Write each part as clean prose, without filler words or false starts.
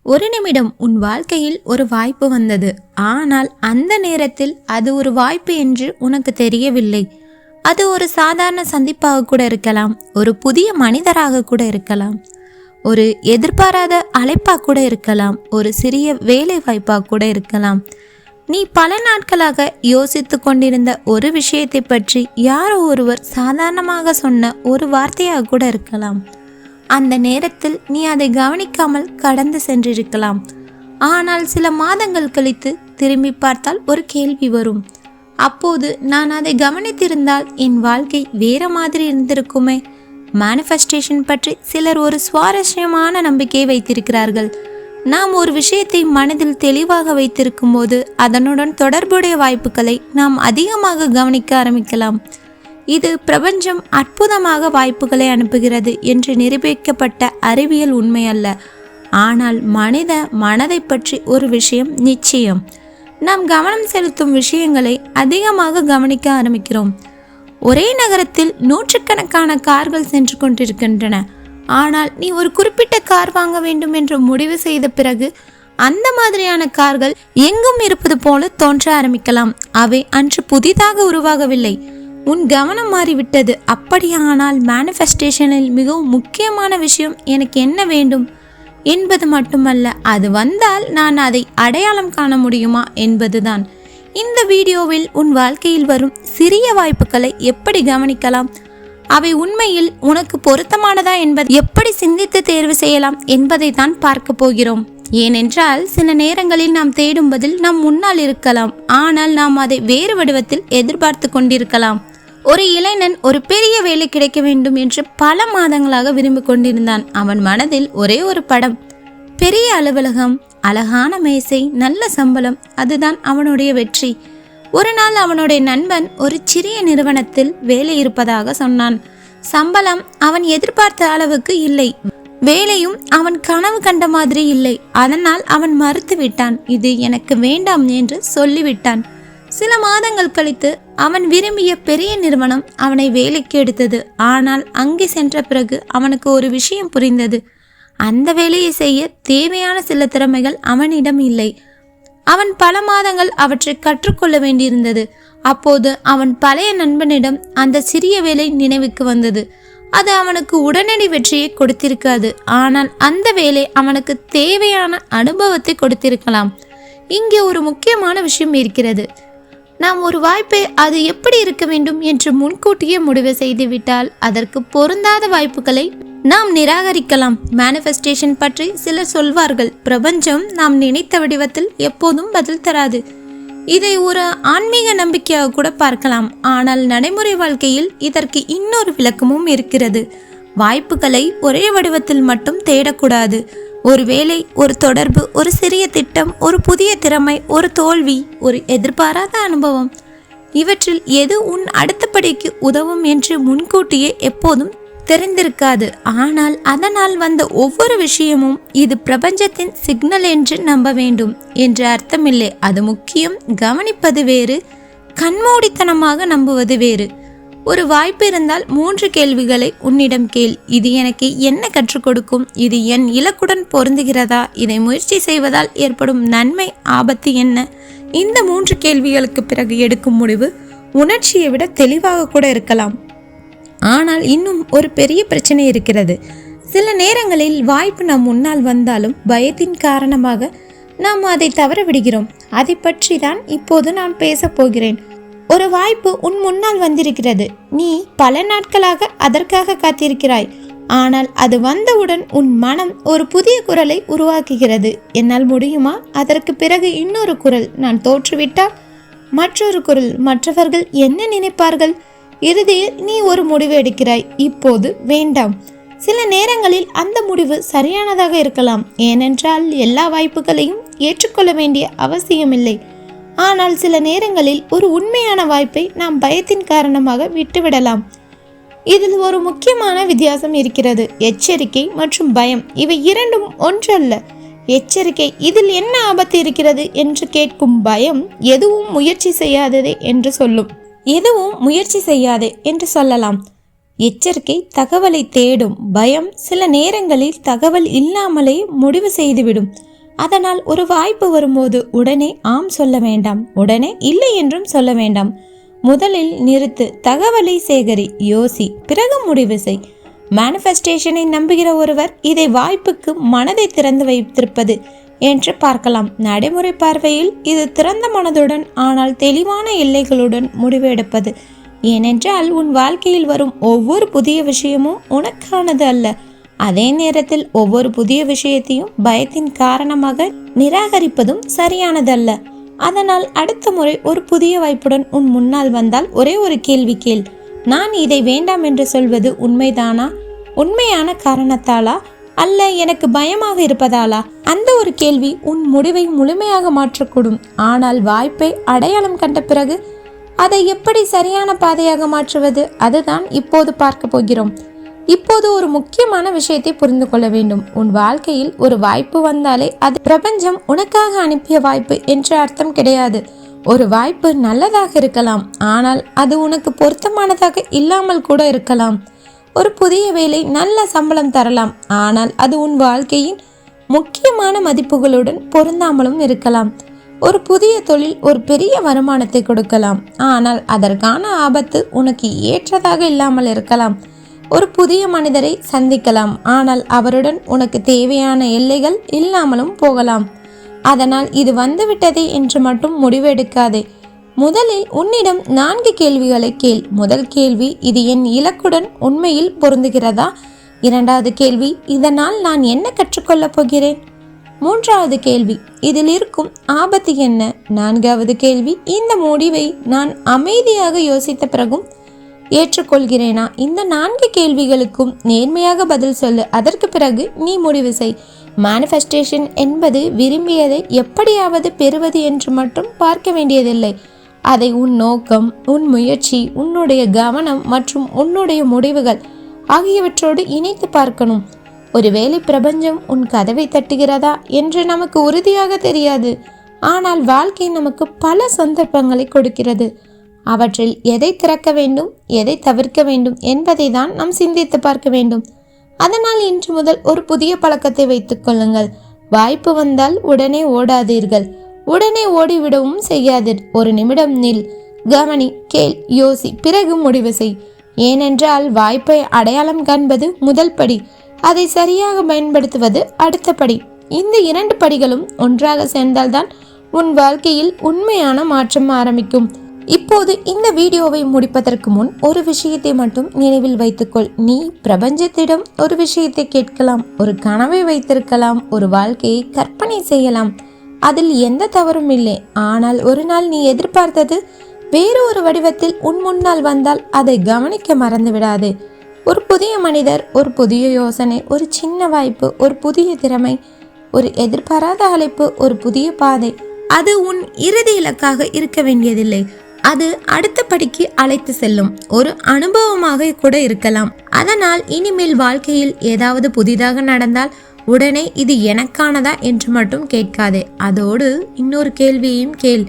ஒரு நிமிடம் உன் வாழ்க்கையில் ஒரு வாய்ப்பு வந்தது. ஆனால் அந்த நேரத்தில் அது ஒரு வாய்ப்பு என்று உனக்கு தெரியவில்லை. அது ஒரு சாதாரண சந்திப்பாக கூட இருக்கலாம், ஒரு புதிய மனிதராக கூட இருக்கலாம், ஒரு எதிர்பாராத அழைப்பாக கூட இருக்கலாம், ஒரு சிறிய வேலை வாய்ப்பாக கூட இருக்கலாம். நீ பல நாட்களாக யோசித்து கொண்டிருந்த ஒரு விஷயத்தை பற்றி யாரோ ஒருவர் சாதாரணமாக சொன்ன ஒரு வார்த்தையாக கூட இருக்கலாம். அந்த நேரத்தில் நீ அதை கவனிக்காமல் கடந்து சென்றிருக்கலாம். ஆனால் சில மாதங்கள் கழித்து திரும்பி பார்த்தால் ஒரு கேள்வி வரும். அப்போது நான் அதை கவனித்திருந்தால் என் வாழ்க்கை வேற மாதிரி இருந்திருக்குமே. மேனிஃபெஸ்டேஷன் பற்றி சிலர் ஒரு சுவாரஸ்யமான நம்பிக்கையை வைத்திருக்கிறார்கள். நாம் ஒரு விஷயத்தை மனதில் தெளிவாக வைத்திருக்கும் போது அதனுடன் தொடர்புடைய வாய்ப்புகளை நாம் அதிகமாக கவனிக்க ஆரம்பிக்கலாம். இது பிரபஞ்சம் அற்புதமாக வாய்ப்புகளை அனுப்புகிறது என்று நிரூபிக்கப்பட்ட அறிவியல் உண்மை அல்ல. ஆனால் மனித மனதை பற்றி ஒரு விஷயம் நிச்சயம். நாம் கவனம் செலுத்தும் விஷயங்களை அதிகமாக கவனிக்க ஆரம்பிக்கிறோம். ஒரே நகரத்தில் நூற்றுக்கணக்கான கார்கள் சென்று கொண்டிருக்கின்றன. ஆனால் நீ ஒரு குறிப்பிட்ட கார் வாங்க வேண்டும் என்று முடிவு செய்த பிறகு அந்த மாதிரியான கார்கள் எங்கும் இருப்பது போல தோன்ற ஆரம்பிக்கலாம். அவை அன்று புதிதாக உருவாகவில்லை, உன் கவனம் மாறிவிட்டது. அப்படியானால் மேனிஃபெஸ்டேஷனில் மிகவும் முக்கியமான விஷயம் எனக்கு என்ன வேண்டும் என்பது மட்டுமல்ல, அது வந்தால் நான் அதை அடையாளம் காண முடியுமா என்பதுதான். இந்த வீடியோவில் உன் வாழ்க்கையில் வரும் சிறிய வாய்ப்புகளை எப்படி கவனிக்கலாம், அவை உண்மையில் உனக்கு பொருத்தமானதா என்பதை எப்படி சிந்தித்து தேர்வு செய்யலாம் என்பதை தான் பார்க்க போகிறோம். ஏனென்றால் சில நேரங்களில் நாம் தேடும் பதில் நம் முன்னால் இருக்கலாம், ஆனால் நாம் அதை வேறு வடிவத்தில் எதிர்பார்த்து கொண்டிருக்கலாம். ஒரு இளைஞன் ஒரு பெரிய வேலை கிடைக்க வேண்டும் என்று பல மாதங்களாக விரும்பி கொண்டிருந்தான். அவன் மனதில் ஒரே ஒரு படம், பெரிய அலுவலகம், அழகான மேசை, நல்ல சம்பளம், அதுதான் அவனுடைய வெற்றி. ஒரு நாள் அவனுடைய நண்பன் ஒரு சிறிய நிறுவனத்தில் வேலை இருப்பதாக சொன்னான். சம்பளம் அவன் எதிர்பார்த்த அளவுக்கு இல்லை, வேலையும் அவன் கனவு கண்ட மாதிரி இல்லை. அதனால் அவன் மறுத்து விட்டான். இது எனக்கு வேண்டாம் என்று சொல்லிவிட்டான். சில மாதங்கள் கழித்து அவன் விரும்பிய பெரிய நிறுவனம் அவனை வேலைக்கு எடுத்தது. ஆனால் அங்கே சென்ற பிறகு அவனுக்கு ஒரு விஷயம் புரிந்தது. அந்த வேலையை செய்ய தேவையான சில திறமைகள் அவனிடம் இல்லை. அவன் பல மாதங்கள் அவற்றை கற்றுக்கொள்ள வேண்டியிருந்தது. அப்போது அவன் பழைய நண்பனிடம் அந்த சிறிய வேலை நினைவுக்கு வந்தது. அது அவனுக்கு உடனடி வெற்றியை கொடுத்திருக்காது, ஆனால் அந்த வேலை அவனுக்கு தேவையான அனுபவத்தை கொடுத்திருக்கலாம். இங்கே ஒரு முக்கியமான விஷயம் இருக்கிறது. நாம் ஒரு வாய்ப்பை அது எப்படி இருக்க வேண்டும் என்று முன்கூட்டியே முடிவு செய்துவிட்டால் அதற்கு பொருந்தாத வாய்ப்புகளை நாம் நிராகரிக்கலாம். மேனிஃபெஸ்டேஷன் பற்றி சிலர் சொல்வார்கள், பிரபஞ்சம் நாம் நினைத்த வடிவத்தில் எப்போதும் பதில் தராது. இதை ஒரு ஆன்மீக நம்பிக்கையாக கூட பார்க்கலாம். ஆனால் நடைமுறை வாழ்க்கையில் இதற்கு இன்னொரு விளக்கமும் இருக்கிறது. வாய்ப்புகளை ஒரே வடிவத்தில் மட்டும் தேடக்கூடாது. ஒரு வேலை, ஒரு தொடர்பு, ஒரு சிறிய திட்டம், ஒரு புதிய திறமை, ஒரு தோல்வி, ஒரு எதிர்பாராத அனுபவம், இவற்றில் எது உன் அடுத்த படிக்கு உதவும் என்று முன்கூட்டியே எப்போதும் தெரிந்திருக்காது. ஆனால் அதனால் வந்த ஒவ்வொரு விஷயமும் இது பிரபஞ்சத்தின் சிக்னல் என்று நம்ப வேண்டும் என்று அர்த்தமில்லை. அது முக்கியம். கவனிப்பது வேறு, கண்மூடித்தனமாக நம்புவது வேறு. ஒரு வாய்ப்பு இருந்தால் 3 கேள்விகளை உன்னிடம் கேள். இது எனக்கு என்ன கற்றுக் கொடுக்கும்? இது என் இலக்குடன் பொருந்துகிறதா? இதை முயற்சி செய்வதால் ஏற்படும் நன்மை, ஆபத்து என்ன? இந்த 3 கேள்விகளுக்கு பிறகு எடுக்கும் முடிவு உணர்ச்சியை விட தெளிவாக கூட இருக்கலாம். ஆனால் இன்னும் ஒரு பெரிய பிரச்சனை இருக்கிறது. சில நேரங்களில் வாய்ப்பு நம் முன்னால் வந்தாலும் பயத்தின் காரணமாக நாம் அதை தவற விடுகிறோம். அதை பற்றி தான் இப்போது நான் பேசப் போகிறேன். ஒரு வாய்ப்பு உன் முன்னால் வந்திருக்கிறது. நீ பல நாட்களாக அதற்காக காத்திருக்கிறாய். ஆனால் அது வந்தவுடன் உன் மனம் ஒரு புதிய குரலை உருவாக்குகிறது. என்னால் முடியுமா? அதற்கு பிறகு இன்னொரு குரல், நான் தோற்றுவிட்டால்? மற்றொரு குரல், மற்றவர்கள் என்ன நினைப்பார்கள்? இறுதியில் நீ ஒரு முடிவு எடுக்கிறாய், இப்போது வேண்டாம். சில நேரங்களில் அந்த முடிவு சரியானதாக இருக்கலாம், ஏனென்றால் எல்லா வாய்ப்புகளையும் ஏற்றுக்கொள்ள வேண்டிய அவசியமில்லை. ஆனால் சில நேரங்களில் ஒரு உண்மையான வாய்ப்பை நாம் பயத்தின் காரணமாக விட்டுவிடலாம். இதில் ஒரு முக்கியமான வித்தியாசம் இருக்கிறது. எச்சரிக்கை மற்றும் பயம், இவை இரண்டும் ஒன்றல்ல. எச்சரிக்கை, இதில் என்ன ஆபத்து இருக்கிறது என்று கேட்கும். பயம், எதுவும் முயற்சி செய்யாததே என்று சொல்லும். எதுவும் முயற்சி செய்யாதே என்று சொல்லலாம். எச்சரிக்கை தகவலை தேடும். பயம் சில நேரங்களில் தகவல் இல்லாமலே முடிவு செய்துவிடும். அதனால் ஒரு வாய்ப்பு வரும்போது உடனே ஆம் சொல்ல வேண்டாம், உடனே இல்லை என்றும் சொல்ல வேண்டாம். முதலில் நிறுத்து, தகவலை சேகரி, யோசி, பிறகு முடிவு செய். மேனிஃபெஸ்டேஷனை நம்புகிற ஒருவர் இதை வாய்ப்புக்கு மனதை திறந்து வைத்திருப்பது என்று பார்க்கலாம். நடைமுறை பார்வையில் இது திறந்த மனதுடன் ஆனால் தெளிவான எல்லைகளுடன் முடிவு எடுப்பது. ஏனென்றால் உன் வாழ்க்கையில் வரும் ஒவ்வொரு புதிய விஷயமும் உனக்கானது அல்ல. அதே நேரத்தில் ஒவ்வொரு புதிய விஷயத்தையும் பயத்தின் காரணமாக நிராகரிப்பதும் சரியானதல்ல. அதனால் அடுத்த முறை ஒரு புதிய வாய்ப்புடன் உன் முன்னால் வந்தால் ஒரே ஒரு கேள்வி கேள். நான் இதை வேண்டாம் என்று சொல்வது உண்மைதானா? உண்மையான காரணத்தாலா அல்ல எனக்கு பயமாக இருப்பதாலா? அந்த ஒரு கேள்வி உன் முடிவை முழுமையாக மாற்றக்கூடும். ஆனால் வாய்ப்பை அடையாளம் கண்ட பிறகு அதை எப்படி சரியான பாதையாக மாற்றுவது, அதுதான் இப்போது பார்க்க போகிறோம். இப்போது ஒரு முக்கியமான விஷயத்தை புரிந்து கொள்ள வேண்டும். உன் வாழ்க்கையில் ஒரு வாய்ப்பு வந்தாலே அது பிரபஞ்சம் உனக்காக அனுப்பிய வாய்ப்பு என்று அர்த்தம் கிடையாது. ஒரு வாய்ப்பு நல்லதாக இருக்கலாம், ஆனால் அது உனக்கு பொருத்தமானதாக இல்லாமல் கூட இருக்கலாம். ஒரு புதிய வேலை நல்ல சம்பளம் தரலாம், ஆனால் அது உன் வாழ்க்கையின் முக்கியமான மதிப்புகளுடன் பொருந்தாமலும் இருக்கலாம். ஒரு புதிய தொழில் ஒரு பெரிய வருமானத்தை கொடுக்கலாம், ஆனால் அதற்கான ஆபத்து உனக்கு ஏற்றதாக இல்லாமல் இருக்கலாம். ஒரு புதிய மனிதரை சந்திக்கலாம், ஆனால் அவருடன் உனக்கு தேவையான எல்லைகள் இல்லாமலும் போகலாம். அதனால் இது வந்துவிட்டதே என்று மட்டும் முடிவெடுக்காதே. முதலில் உன்னிடம் 4 கேள்விகளை கேள். முதல் கேள்வி, இது என் இலக்குடன் உண்மையில் பொருந்துகிறதா? இரண்டாவது கேள்வி, இதனால் நான் என்ன கற்றுக்கொள்ளப் போகிறேன்? மூன்றாவது கேள்வி, இதில் இருக்கும் ஆபத்து என்ன? நான்காவது கேள்வி, இந்த முடிவை நான் அமைதியாக யோசித்த பிறகும் ஏற்றுக்கொள்கிறேனா? இந்த 4 கேள்விகளுக்கும் நேர்மையாக பதில் சொல்லு. அதற்கு பிறகு நீ முடிவு செய். மேனிஃபெஸ்டேஷன் என்பது விரும்பியதை எப்படியாவது பெறுவது என்று மட்டும் பார்க்க வேண்டியதில்லை. அதை உன் நோக்கம், உன் முயற்சி, உன்னுடைய கவனம் மற்றும் உன்னுடைய முடிவுகள் ஆகியவற்றோடு இணைத்து பார்க்கணும். ஒருவேளை பிரபஞ்சம் உன் கதவை தட்டுகிறதா என்று நமக்கு உறுதியாக தெரியாது. ஆனால் வாழ்க்கை நமக்கு பல சந்தர்ப்பங்களை கொடுக்கிறது. அவற்றில் எதை திறக்க வேண்டும், எதை தவிர்க்க வேண்டும் என்பதை தான் நாம் சிந்தித்து பார்க்க வேண்டும். அதனால் இன்று முதல் ஒரு புதிய பழக்கத்தை வைத்துக் கொள்ளுங்கள். வாய்ப்பு வந்தால் உடனே ஓடாதீர்கள், உடனே ஓடிவிடவும் செய்யாதீர். ஒரு நிமிடம் நில், கவனி, கேள், யோசி, பிறகு முடிவு செய். ஏனென்றால் வாய்ப்பை அடையாளம் காண்பது முதல் படி, அதை சரியாக பயன்படுத்துவது அடுத்த படி. இந்த 2 படிகளும் ஒன்றாக சேர்ந்தால்தான் உன் வாழ்க்கையில் உண்மையான மாற்றம் ஆரம்பிக்கும். இப்போது இந்த வீடியோவை முடிப்பதற்கு முன் ஒரு விஷயத்தை மட்டும் நினைவில் வைத்துக்கொள். நீ பிரபஞ்சத்திடம் ஒரு விஷயத்தை கேட்கலாம், ஒரு கனவை வைத்திருக்கலாம், ஒரு வாழ்க்கையை கற்பனை செய்யலாம். அதில் எந்த தவறும் இல்லை. ஆனால் ஒரு நாள் நீ எதிர்பார்த்தது வேறு ஒரு வடிவத்தில் உன் முன்னால் வந்தால் அதை கவனிக்க மறந்து விடாதே. ஒரு புதிய மனிதர், ஒரு புதிய யோசனை, ஒரு சின்ன வாய்ப்பு, ஒரு புதிய திறமை, ஒரு எதிர்பாராத அழைப்பு, ஒரு புதிய பாதை, அது உன் இறுதி இலக்காக இருக்க வேண்டியதில்லை. அது அடுத்த படிக்கு அழைத்து செல்லும் ஒரு அனுபவமாக கூட இருக்கலாம். அதனால் இனிமேல் வாழ்க்கையில் ஏதாவது புதிதாக நடந்தால் உடனே இது எனக்கானதா என்று மட்டும் கேட்காதே. அதோடு இன்னொரு கேள்வியையும் கேள்.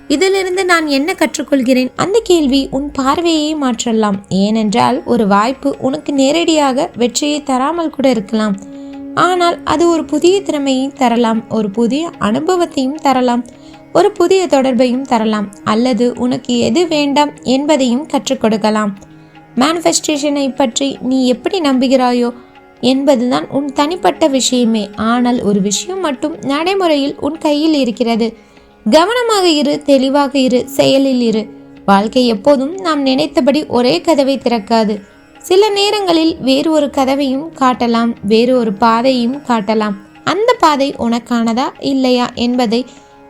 இதிலிருந்து நான் என்ன கற்றுக்கொள்கிறேன்? அந்த கேள்வி உன் பார்வையை மாற்றலாம். ஏனென்றால் ஒரு வாய்ப்பு உனக்கு நேரடியாக வெற்றியை தராமல் கூட இருக்கலாம். ஆனால் அது ஒரு புதிய திறமையை தரலாம், ஒரு புதிய அனுபவத்தையும் தரலாம், ஒரு புதிய தொடர்பையும் தரலாம், அல்லது உனக்கு எது வேண்டாம் என்பதையும் கற்றுக் கொடுக்கலாம். மேனிஃபெஸ்டேஷனை பற்றி நீ எப்படி நம்புகிறாயோ என்பதுதான் உன் தனிப்பட்ட விஷயமே. ஆனால் ஒரு விஷயம் மட்டும் நடைமுறையில் உன் கையில் இருக்கிறது. கவனமாக இரு, தெளிவாக இரு, செயலில் இரு. வாழ்க்கை எப்போதும் நாம் நினைத்தபடி ஒரே கதவை திறக்காது. சில நேரங்களில் வேறு ஒரு கதவையும் காட்டலாம், வேறு ஒரு பாதையும் காட்டலாம். அந்த பாதை உனக்கானதா இல்லையா என்பதை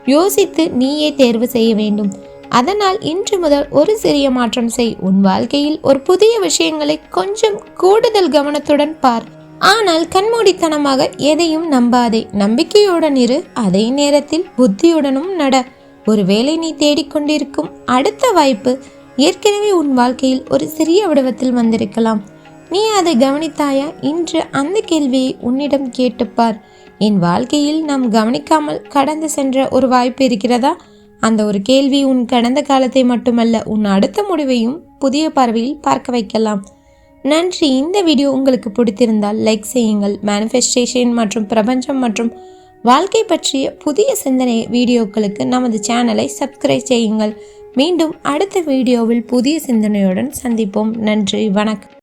யோசித்து நீயே தேர்வு செய்ய வேண்டும். அதனால் இன்று முதல் ஒரு சிறிய மாற்றம் செய். உன் வாழ்க்கையில் ஒரு புதிய விஷயங்களை கொஞ்சம் கூடுதல் கவனத்துடன் பார். ஆனால் கண்மூடித்தனமாக எதையும் நம்பாதே. நம்பிக்கையுடன் இரு, அதே நேரத்தில் புத்தியுடனும் நட. ஒருவேளை நீ தேடிக்கொண்டிருக்கும் அடுத்த வாய்ப்பு ஏற்கனவே உன் வாழ்க்கையில் ஒரு சிறிய வடிவத்தில் வந்திருக்கலாம். நீ அதை கவனித்தாயா? இன்று அந்த கேள்வியை உன்னிடம் கேட்டுப்பார். என் வாழ்க்கையில் நாம் கவனிக்காமல் கடந்து சென்ற ஒரு வாய்ப்பு இருக்கிறதா? அந்த ஒரு கேள்வி உன் கடந்த காலத்தை மட்டுமல்ல, உன் அடுத்த முடிவையும் புதிய பார்வையில் பார்க்க வைக்கலாம். நன்றி. இந்த வீடியோ உங்களுக்கு பிடித்திருந்தால் லைக் செய்யுங்கள். மேனிஃபெஸ்டேஷன் மற்றும் பிரபஞ்சம் மற்றும் வாழ்க்கை பற்றிய புதிய சிந்தனை வீடியோக்களுக்கு நமது சேனலை சப்ஸ்கிரைப் செய்யுங்கள். மீண்டும் அடுத்த வீடியோவில் புதிய சிந்தனையுடன் சந்திப்போம். நன்றி, வணக்கம்.